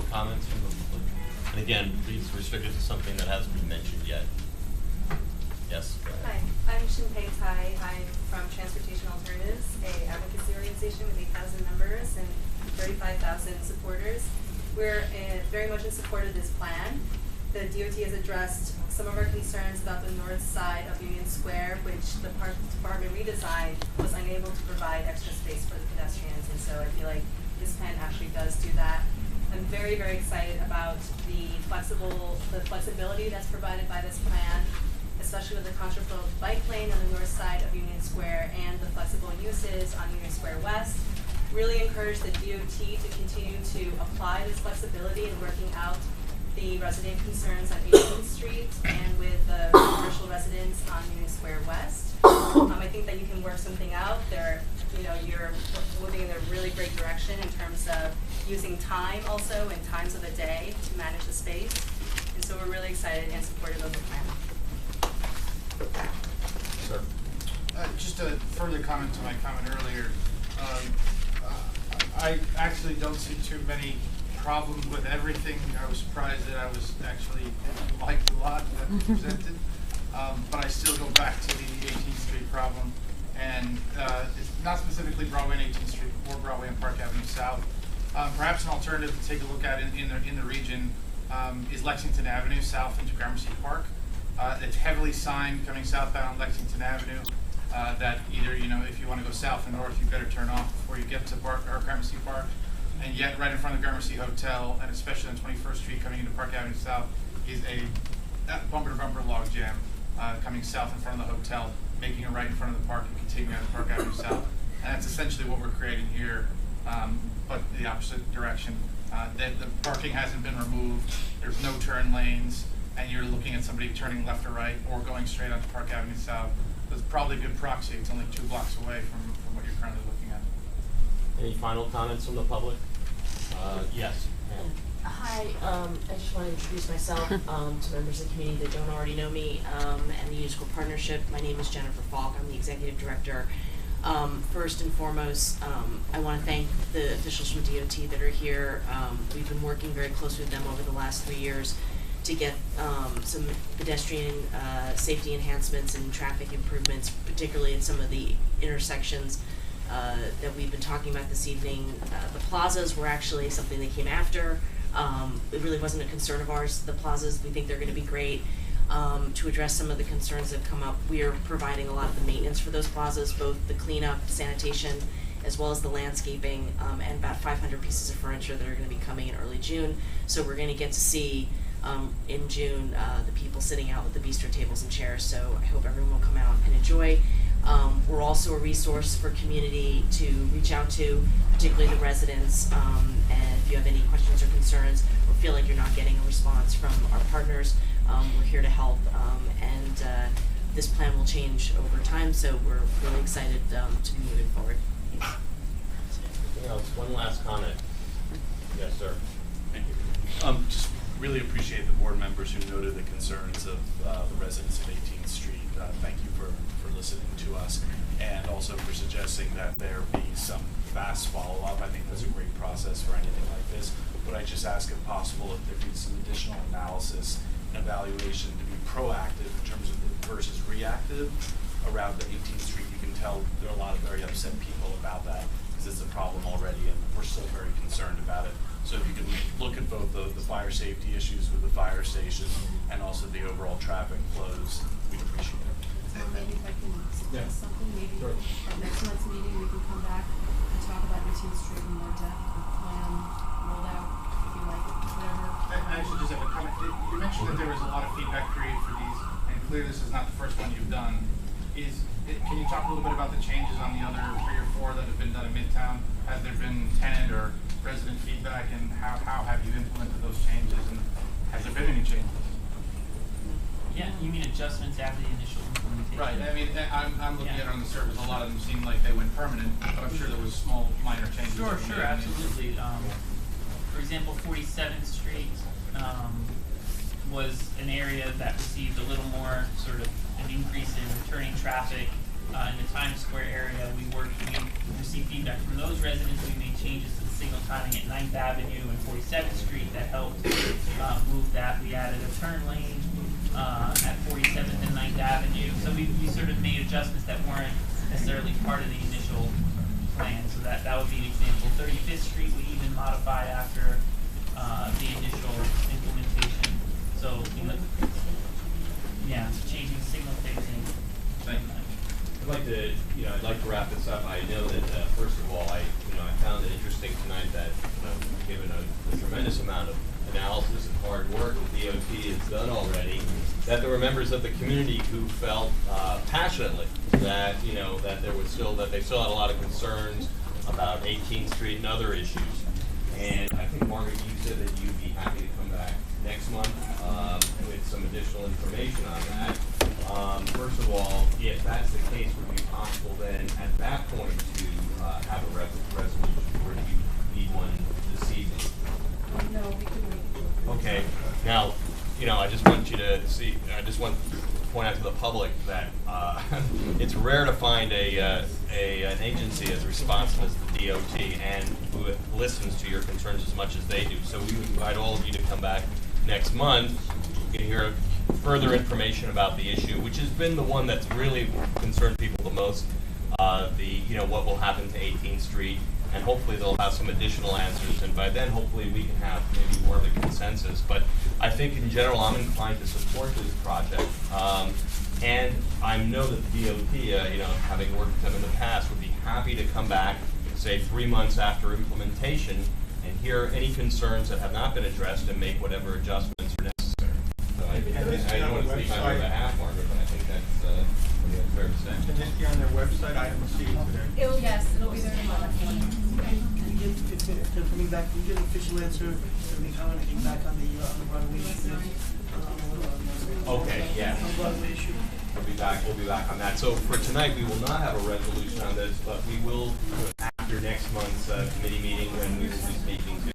final comments from the public? And again, please restrict it to something that hasn't been mentioned yet. Yes, go ahead. Hi, I'm Shinpei Tai. I'm from Transportation Alternatives, a advocacy organization with 8,000 members and 35,000 supporters. We're very much in support of this plan. The DOT has addressed some of our concerns about the north side of Union Square, which the Park Department redesign was unable to provide extra space for the pedestrians, and so I feel like this plan actually does do that. I'm very, very excited about the flexibility that's provided by this plan, especially with the contraflow bike lane on the north side of Union Square and the flexible uses on Union Square West. Really encourage the DOT to continue to apply this flexibility in working out the resident concerns on 18th Street and with the commercial residents on Union Square West. I think that you can work something out. You're moving in a really great direction in terms of using time also and times of the day to manage the space. And so we're really excited and supportive of the plan. Sir. Just a further comment to my comment earlier. I actually don't see too many problems with everything. I was surprised that I was actually liked a lot that was presented. But I still go back to the 18th Street problem. And it's not specifically Broadway and 18th Street or Broadway and Park Avenue South. Perhaps an alternative to take a look at in the region is Lexington Avenue south into Gramercy Park. It's heavily signed coming southbound on Lexington Avenue. That either, if you want to go south and north, you better turn off before you get to Gramercy Park. And yet, right in front of the Gramercy Hotel, and especially on 21st Street coming into Park Avenue South, is a bumper-to-bumper log jam coming south in front of the hotel, making a right in front of the park and continuing on Park Avenue South. And that's essentially what we're creating here, but the opposite direction. The parking hasn't been removed, there's no turn lanes, and you're looking at somebody turning left or right or going straight onto Park Avenue South. That's probably a good proxy. It's only 2 blocks away from what you're currently looking at. Any final comments from the public? Yes. Hi, I just want to introduce myself to members of the community that don't already know me and the Musical Partnership. My name is Jennifer Falk. I'm the Executive Director. First and foremost, I want to thank the officials from DOT that are here. We've been working very closely with them over the last 3 years to get some pedestrian safety enhancements and traffic improvements, particularly at some of the intersections that we've been talking about this evening. The plazas were actually something that came after. It really wasn't a concern of ours, the plazas. We think they're going to be great. To address some of the concerns that have come up, we are providing a lot of the maintenance for those plazas, both the cleanup, sanitation, as well as the landscaping, and about 500 pieces of furniture that are going to be coming in early June. So we're going to get to see in June the people sitting out with the bistro tables and chairs. So I hope everyone will come out and enjoy. We're also a resource for community to reach out to, particularly the residents, and if you have any questions or concerns or feel like you're not getting a response from our partners, we're here to help, and this plan will change over time, so we're really excited to be moving forward. Anything else? One last comment. Yes, sir. Thank you. Just really appreciate the board members who noted the concerns of the residents of 18th Street. Thank you for listening to us, and also for suggesting that there be some fast follow-up. I think that's a great process for anything like this. But I just ask, if possible, if there be some additional analysis and evaluation to be proactive in terms of versus reactive around the 18th Street. You can tell there are a lot of very upset people about that because it's a problem already, and we're still very concerned about it. So if you can look at both the fire safety issues with the fire station and also the overall traffic flows, we'd appreciate it. Maybe if I can suggest something, maybe at next month's meeting we can come back and talk about 18th Street in more depth, plan rolled out, if you like it, whatever. I actually just have a comment. You mentioned that there was a lot of feedback created for these, and clearly this is not the first one you've done. Can you talk a little bit about the changes on the other 3 or 4 that have been done in Midtown? Has there been tenant or resident feedback, and how have you implemented those changes, and has there been any changes? Yeah, you mean adjustments after the initial implementation? Right. I mean, I'm looking at it on the surface. A lot of them seem like they went permanent, but I'm sure there was small, minor changes. Sure, absolutely. For example, 47th Street was an area that received a little more sort of an increase in returning traffic. In the Times Square area, we received feedback from those residents. We made changes to the signal timing at 9th Avenue and 47th Street that helped move that. We added a turn lane at 47th and 9th Avenue. So we sort of made adjustments that weren't necessarily part of the initial plan. So that would be an example. 35th Street we even modified after the initial implementation. So yeah, changing signal phasing. Thank you. I'd like to wrap this up. I know that, first of all, I found it interesting tonight that, given a tremendous amount of analysis and hard work that DOT has done already, that there were members of the community who felt passionately that, that they still had a lot of concerns about 18th Street and other issues. And I think, Margaret, you said that you'd be happy to come back next month with some additional information on that. First of all, if that's the case, would it be possible then at that point to have a resolution, or do you need one this evening? No, we could wait. Okay. Now, I just want you to see. I just want to point out to the public that it's rare to find an agency as responsive as the DOT and who listens to your concerns as much as they do. So we would invite all of you to come back next month. You can hear further information about the issue, which has been the one that's really concerned people the most. What will happen to 18th Street, and hopefully they'll have some additional answers, and by then hopefully we can have maybe more of a consensus. But I think in general I'm inclined to support this project, and I know that the DOT, having worked with them in the past, would be happy to come back, say 3 months after implementation, and hear any concerns that have not been addressed and make whatever adjustments are necessary. So I don't want to speak on your behalf, Margaret, but I think that's fair to say. Can this be on their website? I haven't seen it today. It'll be there tomorrow. Can you give, if they're coming back, can you give an official answer, if they have anything back on the Broadway issue? Okay, yeah. On Broadway issue. We'll be back on that. So for tonight, we will not have a resolution on this, but we will, after next month's committee meeting, when we will be speaking to